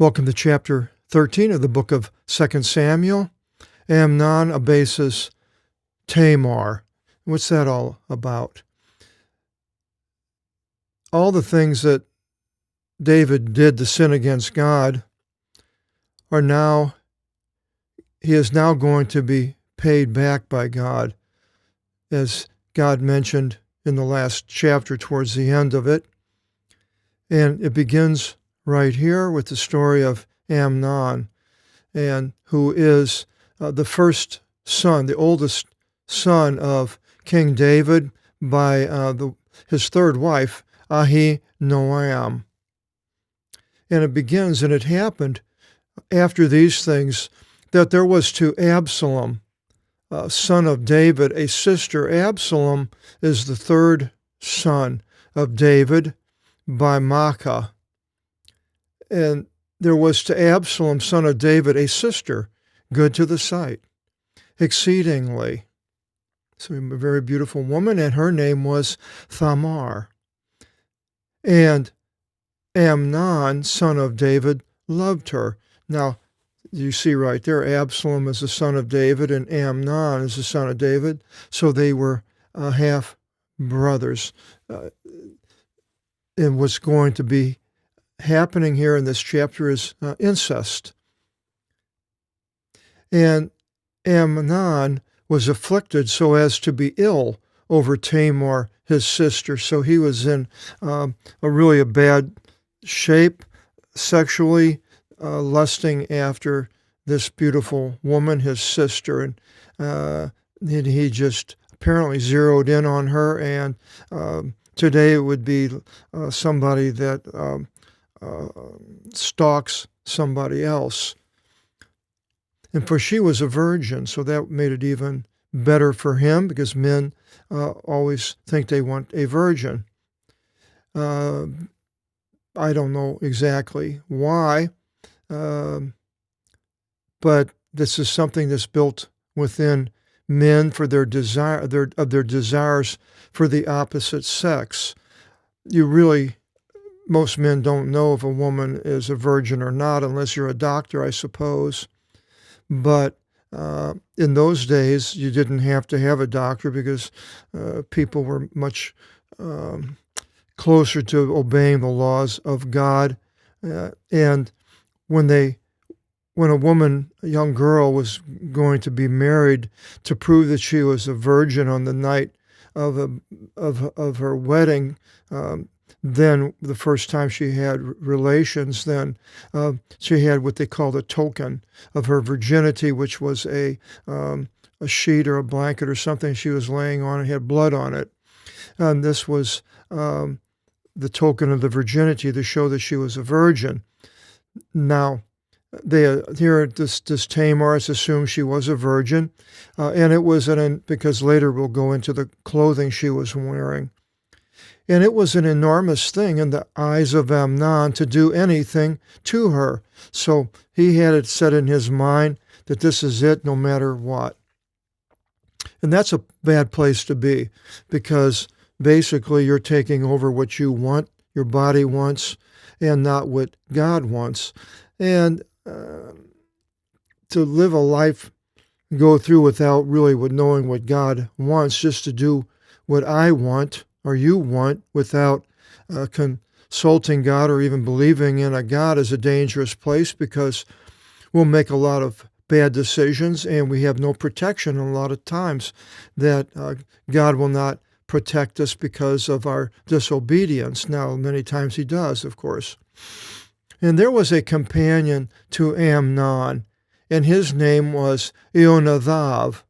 Welcome to chapter 13 of the book of 2 Samuel. Amnon abases Tamar. What's that all about? All the things that David did to sin against God he is now going to be paid back by God, as God mentioned in the last chapter towards the end of it. And it begins right here with the story of Amnon, and who is the first son, the oldest son of King David by his third wife, Ahinoam. And it begins, and it happened after these things, that there was to Absalom, son of David, a sister. Absalom is the third son of David by Maacah. And there was to Absalom, son of David, a sister, good to the sight, exceedingly. So a very beautiful woman, and her name was Thamar. And Amnon, son of David, loved her. Now, you see right there, Absalom is the son of David, and Amnon is the son of David. So they were half brothers. And what's going to be happening here in this chapter is incest. And Amnon was afflicted so as to be ill over Tamar, his sister. So he was in a really bad shape sexually, lusting after this beautiful woman, his sister. And he just apparently zeroed in on her. And today it would be somebody that stalks somebody else. And for she was a virgin, so that made it even better for him, because men always think they want a virgin. I don't know exactly why, but this is something that's built within men for their desires for the opposite sex. Most men don't know if a woman is a virgin or not, unless you're a doctor, I suppose. But in those days, you didn't have to have a doctor, because people were much closer to obeying the laws of God. And when a young girl was going to be married, to prove that she was a virgin on the night of her wedding, then the first time she had relations, then she had what they called a token of her virginity, which was a sheet or a blanket or something she was laying on and had blood on it. And this was the token of the virginity to show that she was a virgin. Now, this Tamar is assumed she was a virgin, and it was because later we'll go into the clothing she was wearing. And it was an enormous thing in the eyes of Amnon to do anything to her. So he had it set in his mind that this is it, no matter what. And that's a bad place to be, because basically you're taking over what you want, your body wants, and not what God wants. And to live a life, go through without really knowing what God wants, just to do what I want or you want without consulting God or even believing in a God, is a dangerous place, because we'll make a lot of bad decisions and we have no protection. And a lot of times that God will not protect us because of our disobedience. Now, many times he does, of course. And there was a companion to Amnon, and his name was Ionadav,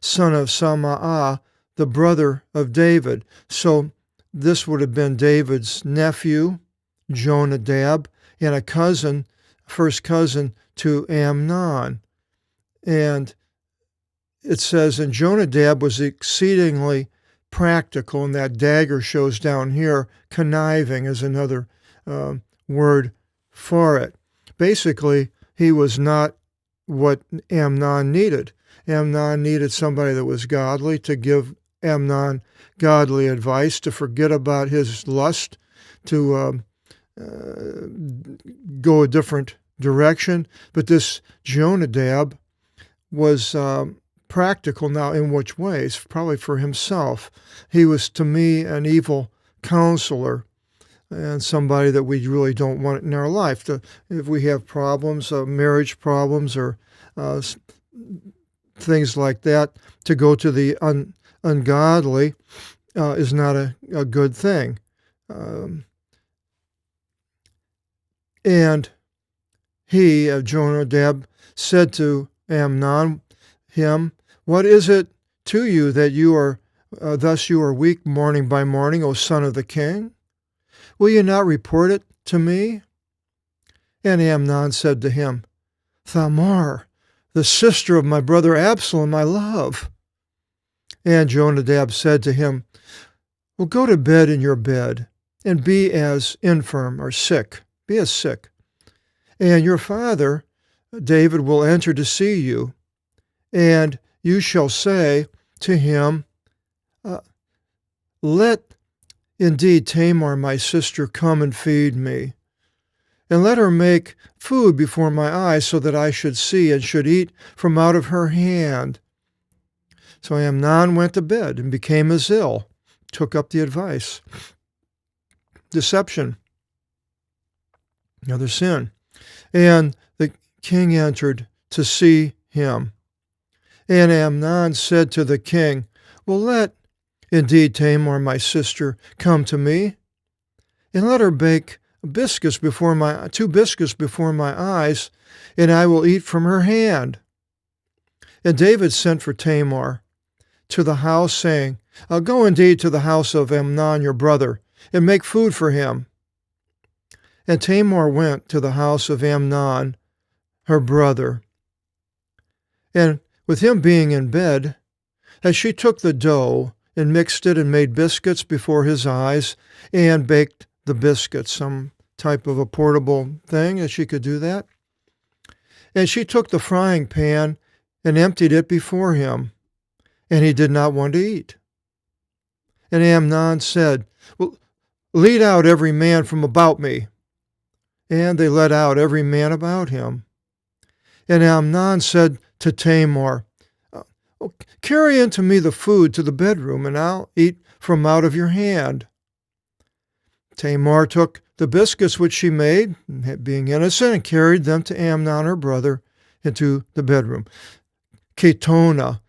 son of Samaah, the brother of David. So this would have been David's nephew, Jonadab, and a first cousin to Amnon. And it says, and Jonadab was exceedingly practical, and that dagger shows down here. Conniving is another word for it. Basically, he was not what Amnon needed. Amnon needed somebody that was godly to give Amnon godly advice, to forget about his lust, to go a different direction. But this Jonadab was practical. Now, in which ways? Probably for himself. He was, to me, an evil counselor and somebody that we really don't want in our life. If we have problems, marriage problems, or things like that, to go to the ungodly is not a good thing. And he, Jonadab, said to Amnon, "What is it to you that you are thus you are weak morning by morning, O son of the king? Will you not report it to me?" And Amnon said to him, "Thamar, the sister of my brother Absalom, I love." And Jonadab said to him, "Well, go to bed in your bed, and be as infirm or sick. Be as sick. And your father, David, will enter to see you, and you shall say to him, Let indeed Tamar, my sister, come and feed me, and let her make food before my eyes, so that I should see and should eat from out of her hand." So Amnon went to bed and became as ill, took up the advice. Deception, another sin. And the king entered to see him. And Amnon said to the king, "Well, let indeed Tamar, my sister, come to me, and let her bake two biscuits before my eyes, and I will eat from her hand." And David sent for Tamar to the house, saying, "Go indeed to the house of Amnon your brother, and make food for him." And Tamar went to the house of Amnon her brother. And with him being in bed, as she took the dough and mixed it and made biscuits before his eyes, and baked the biscuits, some type of a portable thing that she could do that. And she took the frying pan and emptied it before him, and he did not want to eat. And Amnon said, "Well, lead out every man from about me." And they led out every man about him. And Amnon said to Tamar, "Carry into me the food to the bedroom, and I'll eat from out of your hand." Tamar took the biscuits which she made, being innocent, and carried them to Amnon her brother into the bedroom. Ketona,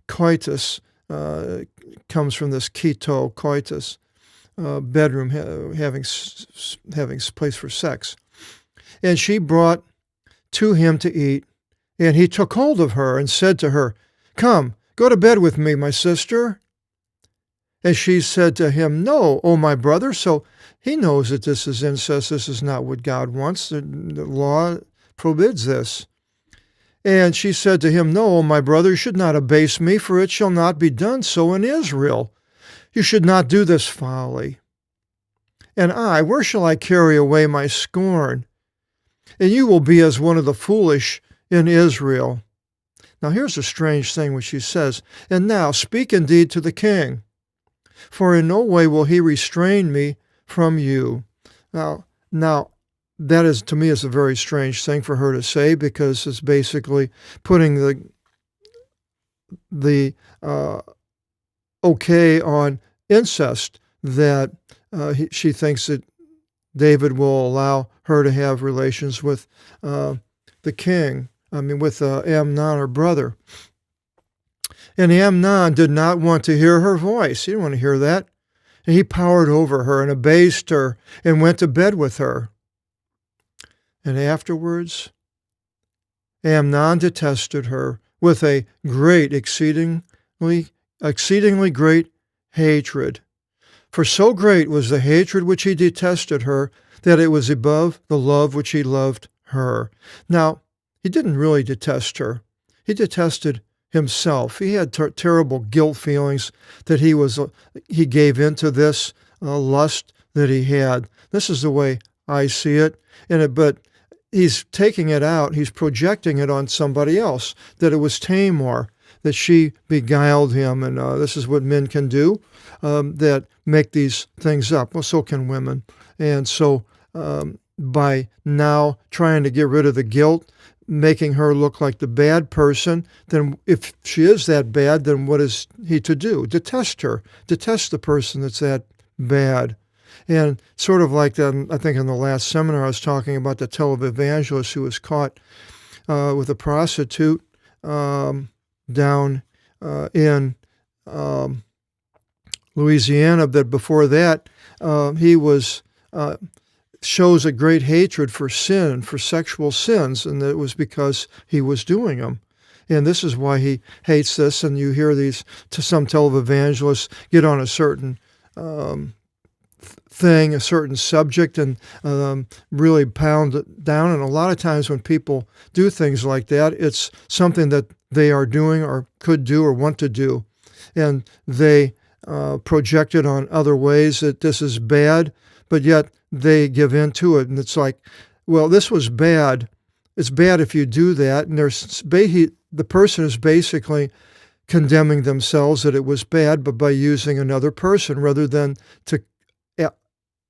coitus, comes from this keto, coitus, bedroom, having place for sex. And she brought to him to eat, and he took hold of her and said to her, "Come, go to bed with me, my sister." And she said to him, "No, O my brother." So he knows that this is incest. This is not what God wants. The law forbids this. And she said to him, "No, O my brother, you should not abase me, for it shall not be done so in Israel. You should not do this folly. And where shall I carry away my scorn? And you will be as one of the foolish in Israel." Now here's a strange thing which she says, "And now speak indeed to the king, for in no way will he restrain me from you." Now that is, to me, is a very strange thing for her to say, because it's basically putting the okay on incest, that she thinks that David will allow her to have relations with the king, with Amnon, her brother. And Amnon did not want to hear her voice. He didn't want to hear that. And he powered over her and abased her and went to bed with her. And afterwards, Amnon detested her with a great, exceedingly great hatred. For so great was the hatred which he detested her, that it was above the love which he loved her. Now, he didn't really detest her. He detested himself. He had terrible guilt feelings that he gave into this lust that he had. This is the way I see it. But he's taking it out. He's projecting it on somebody else, that it was Tamar, that she beguiled him. And this is what men can do, that make these things up. Well, so can women. And so by now trying to get rid of the guilt, making her look like the bad person, then if she is that bad, then what is he to do? Detest her. Detest the person that's that bad. And sort of like that, I think in the last seminar I was talking about the televangelist who was caught with a prostitute down in Louisiana, that before that he was shows a great hatred for sin, for sexual sins, and it was because he was doing them. And this is why he hates this, and you hear these, to some televangelists, get on a certain thing, a certain subject, and really pound it down. And a lot of times when people do things like that, it's something that they are doing or could do or want to do. And they project it on other ways that this is bad, but yet they give in to it. And it's like, well, this was bad. It's bad if you do that. And the person is basically condemning themselves that it was bad, but by using another person rather than to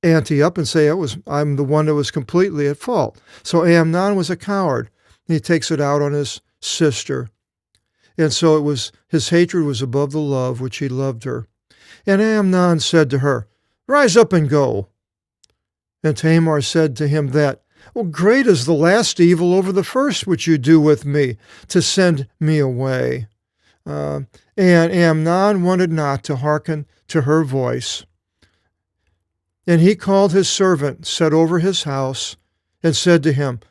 ante up and say, I'm the one that was completely at fault. So Amnon was a coward. He takes it out on his sister. And so his hatred was above the love which he loved her. And Amnon said to her, "Rise up and go." And Tamar said to him that, "Well, great is the last evil over the first which you do with me, to send me away." And Amnon wanted not to hearken to her voice. And he called his servant, set over his house, and said to him,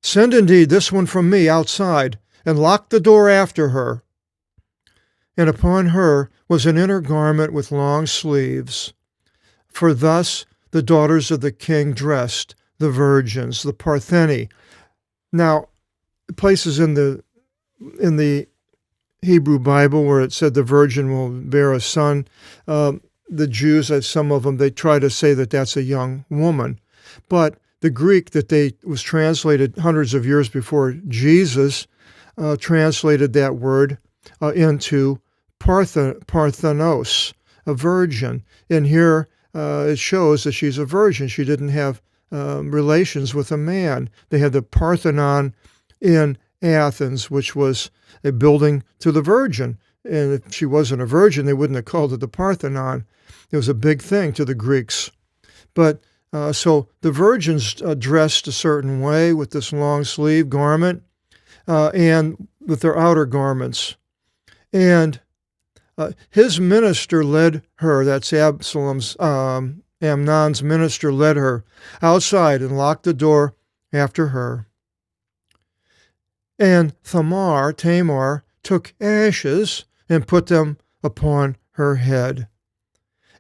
"Send indeed this one from me outside, and lock the door after her." And upon her was an inner garment with long sleeves. For thus the daughters of the king dressed, the virgins, the Partheni. Now, places in the Hebrew Bible where it said the virgin will bear a son, the Jews, some of them, they try to say that that's a young woman. But the Greek that was translated hundreds of years before Jesus translated that word into Parthenos, a virgin. And here it shows that she's a virgin. She didn't have relations with a man. They had the Parthenon in Athens, which was a building to the Virgin. And if she wasn't a virgin, they wouldn't have called it the Parthenon. It was a big thing to the Greeks. But so the virgins dressed a certain way with this long sleeve garment and with their outer garments. And his minister led her, that's Absalom's, Amnon's minister led her outside and locked the door after her. And Tamar took ashes and put them upon her head.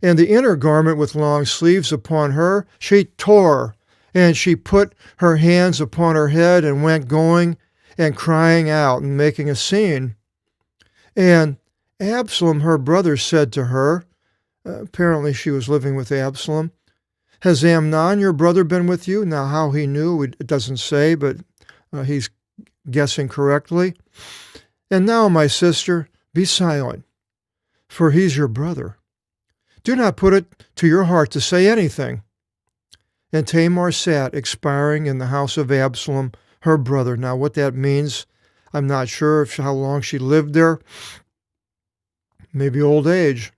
And the inner garment with long sleeves upon her she tore, and she put her hands upon her head and went going and crying out and making a scene. And Absalom, her brother, said to her, apparently she was living with Absalom, "Has Amnon, your brother, been with you?" Now, how he knew, it doesn't say, but he's guessing correctly. "And now, my sister, be silent, for he's your brother. Do not put it to your heart to say anything." And Tamar sat expiring in the house of Absalom, her brother. Now, what that means, I'm not sure how long she lived there. Maybe old age.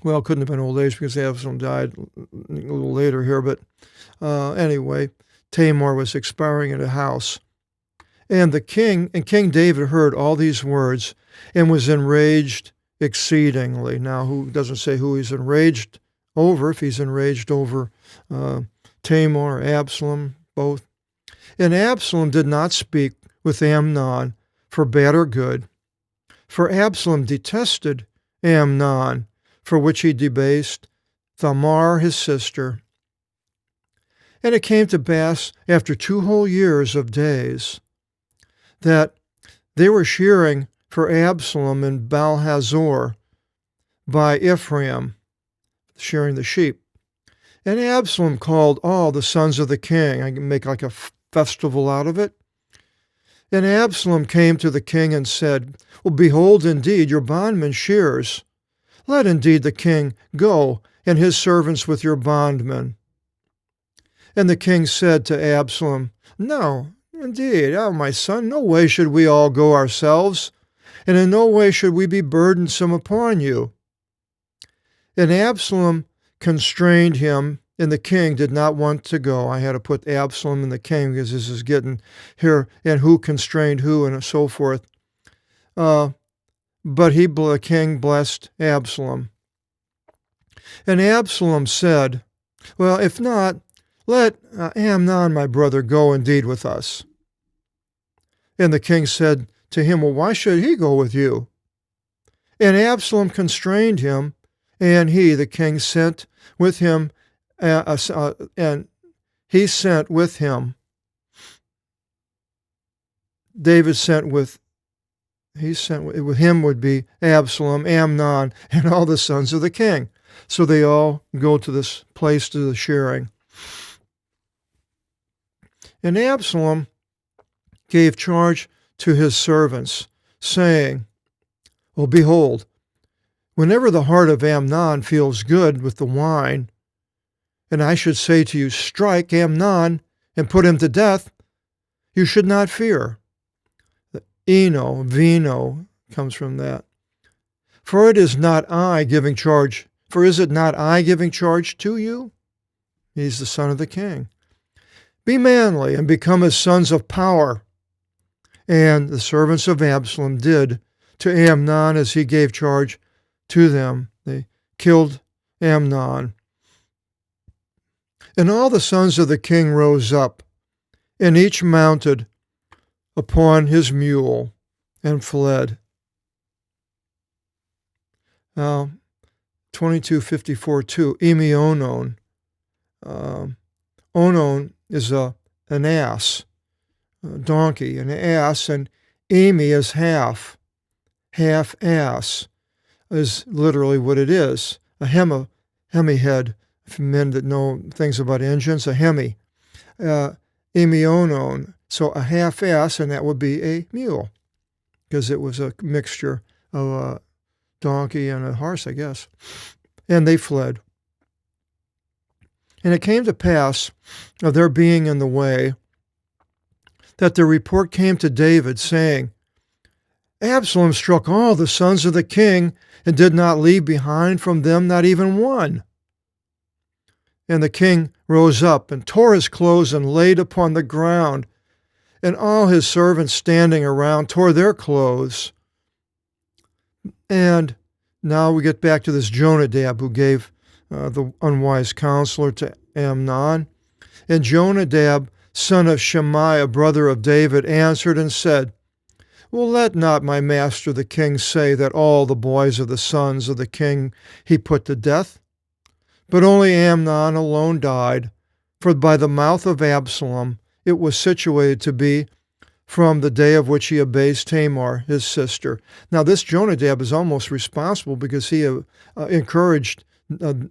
Well, it couldn't have been old age because Absalom died a little later here. But anyway, Tamar was expiring in a house. And King David heard all these words and was enraged exceedingly. Now, who doesn't say who he's enraged over, if he's enraged over Tamar or Absalom, both. And Absalom did not speak with Amnon for bad or good, for Absalom detested Amnon, for which he debased Tamar his sister. And it came to pass after 2 whole years of days that they were shearing for Absalom in Baal-hazor by Ephraim, shearing the sheep. And Absalom called all the sons of the king. I can make like a festival out of it. And Absalom came to the king and said, "Well, behold, indeed, your bondman shears. Let indeed the king go, and his servants with your bondmen." And the king said to Absalom, "No, indeed, my son, no way should we all go ourselves, and in no way should we be burdensome upon you." And Absalom constrained him, and the king did not want to go. I had to put Absalom and the king because this is getting here, and who constrained who, and so forth. But the king blessed Absalom. And Absalom said, "Well, if not, let Amnon, my brother, go indeed with us." And the king said to him, "Well, why should he go with you?" And Absalom constrained him, and he, the king, sent with him, and he sent with him. David sent with him would be Absalom, Amnon, and all the sons of the king. So they all go to this place to the shearing. And Absalom gave charge to his servants, saying, "Well, behold, whenever the heart of Amnon feels good with the wine, and I should say to you, 'Strike Amnon and put him to death,' you should not fear." The vino comes from that. For is it not I giving charge to you? He's the son of the king. "Be manly and become as sons of power." And the servants of Absalom did to Amnon as he gave charge to them. They killed Amnon. And all the sons of the king rose up, and each mounted upon his mule and fled. Now, 22:54-2, Onon. Onon is an ass, a donkey, an ass, and Emi is half ass is literally what it is. A hemi head, for men that know things about engines, a hemi. Onon, so a half ass, and that would be a mule, because it was a mixture of a donkey and a horse, I guess. And they fled. And it came to pass, of their being in the way, that the report came to David, saying, "Absalom struck all the sons of the king, and did not leave behind from them not even one." And the king rose up, and tore his clothes, and laid upon the ground. And all his servants standing around tore their clothes. And now we get back to this Jonadab, who gave the unwise counselor to Amnon. And Jonadab, son of Shemaiah, brother of David, answered and said, "Well, let not my master the king say that all the boys of the sons of the king he put to death, but only Amnon alone died, for by the mouth of Absalom it was situated to be from the day of which he abased Tamar, his sister." Now, this Jonadab is almost responsible because he encouraged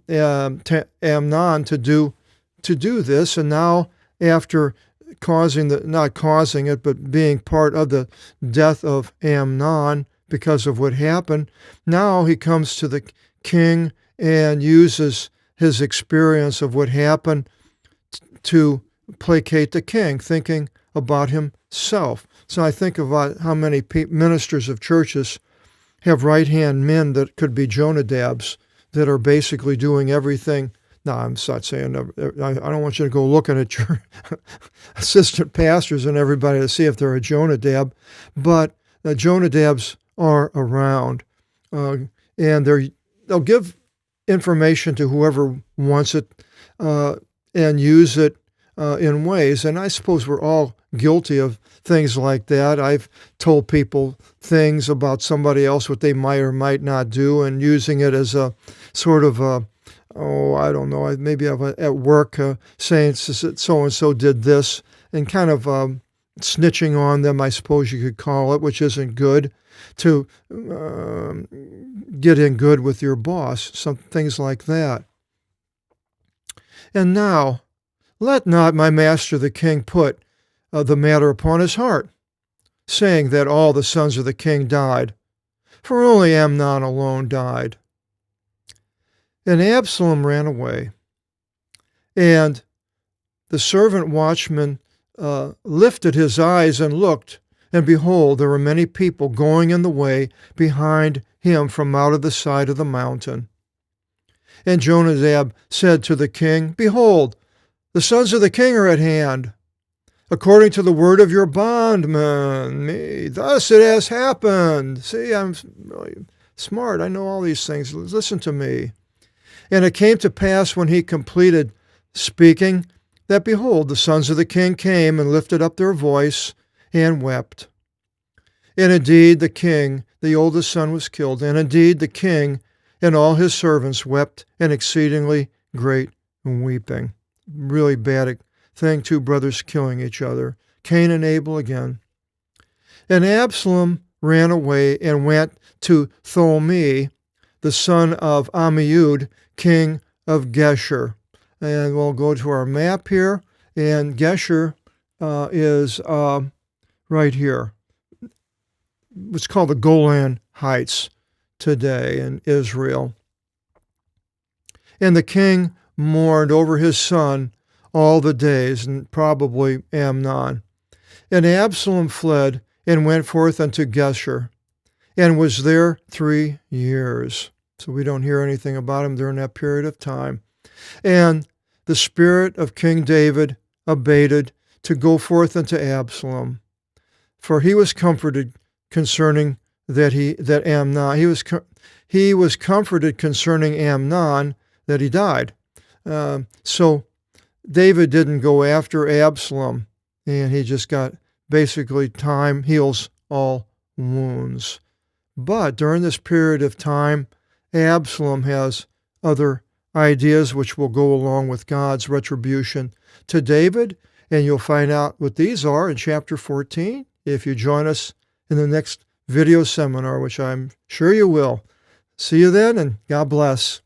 Amnon to do this, and now after not causing it, but being part of the death of Amnon because of what happened, now he comes to the king and uses his experience of what happened to placate the king, thinking about himself. So I think about how many ministers of churches have right-hand men that could be Jonadabs that are basically doing everything. No, I'm not saying, I don't want you to go looking at your assistant pastors and everybody to see if they're a Jonadab, but Jonadabs are around, and they'll give information to whoever wants it and use it in ways. And I suppose we're all guilty of things like that. I've told people things about somebody else, what they might or might not do, and using it as a sort of I don't know, maybe at work saying so-and-so did this, and kind of snitching on them, I suppose you could call it, which isn't good, to get in good with your boss, some things like that. And now, let not my master the king put the matter upon his heart, saying that all the sons of the king died, for only Amnon alone died. And Absalom ran away, and the servant watchman lifted his eyes and looked, and behold, there were many people going in the way behind him from out of the side of the mountain. And Jonadab said to the king, Behold, the sons of the king are at hand, according to the word of your bondman, me. Thus it has happened. See, I'm really smart. I know all these things. Listen to me. And it came to pass when he completed speaking, that behold, the sons of the king came and lifted up their voice and wept. And indeed the king, the oldest son, was killed. And indeed the king and all his servants wept an exceedingly great weeping. Really bad thing, two brothers killing each other. Cain and Abel again. And Absalom ran away and went to Tholme, the son of Ammiud, king of Geshur. And we'll go to our map here, and Geshur is right here. It's called the Golan Heights today in Israel. And the king mourned over his son all the days, and probably Amnon. And Absalom fled and went forth unto Geshur, and was there 3 years. So we don't hear anything about him during that period of time. And the spirit of King David abated to go forth unto Absalom, for he was comforted concerning Amnon. He was comforted concerning Amnon that he died. So David didn't go after Absalom, and he just got basically time heals all wounds. But during this period of time, Absalom has other ideas which will go along with God's retribution to David, and you'll find out what these are in chapter 14 if you join us in the next video seminar, which I'm sure you will. See you then, and God bless.